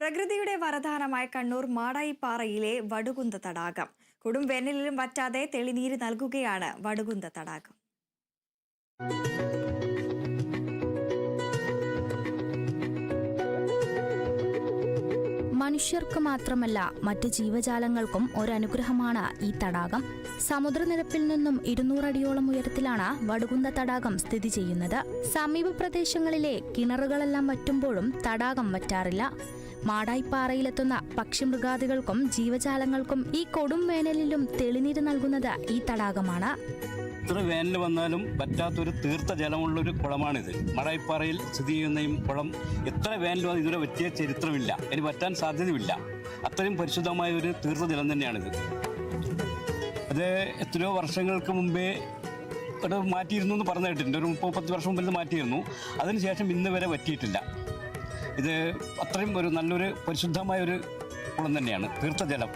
പ്രകൃതിയുടെ വരദാനമായ കണ്ണൂർ മാടായിപ്പാറയിലെ വടുകുന്ത തടാകം കൊടുംവേനലിലും വറ്റാതെ തെളിനീര് നൽകുകയാണ് വടുകുന്ത തടാകം. മനുഷ്യർക്ക് മാത്രമല്ല മറ്റ് ജീവജാലങ്ങൾക്കും ഒരനുഗ്രഹമാണ് ഈ തടാകം. സമുദ്രനിരപ്പിൽ നിന്നും 200 അടിയോളം ഉയരത്തിലാണ് വടുകുന്ത തടാകം സ്ഥിതി ചെയ്യുന്നത്. സമീപ പ്രദേശങ്ങളിലെ കിണറുകളെല്ലാം വറ്റുമ്പോഴും തടാകം വറ്റാറില്ല. മാടായിപ്പാറയിലെത്തുന്ന പക്ഷിമൃഗാദികൾക്കും ജീവജാലങ്ങൾക്കും ഈ കൊടും വേനലിലും തെളിനീര് നൽകുന്നത് ഈ തടാകമാണ്. എത്ര വേനൽ വന്നാലും പറ്റാത്തൊരു തീർത്ത ജലമുള്ളൊരു കുളമാണിത്. മാടായിപ്പാറയിൽ സ്ഥിതി ചെയ്യുന്ന ഈ കുളം എത്ര വേനലും ഇതുവരെ പറ്റിയ ചരിത്രമില്ല, ഇനി പറ്റാൻ സാധ്യതയുമില്ല. അത്രയും പരിശുദ്ധമായ ഒരു തീർത്ത ജലം തന്നെയാണിത്. അത് എത്രയോ വർഷങ്ങൾക്ക് മുമ്പേ ഇവിടെ മാറ്റിയിരുന്നു എന്ന് പറഞ്ഞു കേട്ടിട്ടുണ്ട്. ഒരു 30-40 വർഷം മുമ്പിൽ മാറ്റിയിരുന്നു. അതിനുശേഷം ഇന്ന് വരെ പറ്റിയിട്ടില്ല. ഇത് അത്രയും ഒരു നല്ലൊരു പരിശുദ്ധമായ ഒരു കുളം തന്നെയാണ്, തീർത്ത ജലം.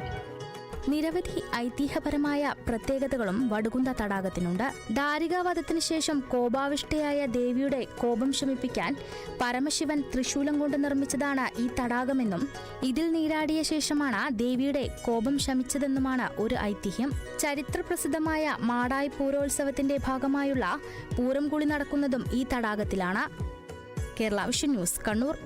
നിരവധി ഐതിഹ്യപരമായ പ്രത്യേകതകളും വടുകുന്ത തടാകത്തിനുണ്ട്. ദാരികാവധത്തിന് ശേഷം കോപാവിഷ്ടയായ ദേവിയുടെ കോപം ശമിപ്പിക്കാൻ പരമശിവൻ തൃശൂലം കൊണ്ട് നിർമ്മിച്ചതാണ് ഈ തടാകമെന്നും ഇതിൽ നീരാടിയ ശേഷമാണ് ദേവിയുടെ കോപം ശമിച്ചതെന്നുമാണ് ഒരു ഐതിഹ്യം. ചരിത്രപ്രസിദ്ധമായ മാടായി പൂരോത്സവത്തിന്റെ ഭാഗമായുള്ള പൂരം കുളി നടക്കുന്നതും ഈ തടാകത്തിലാണ്. Kerala vision news, Kannur.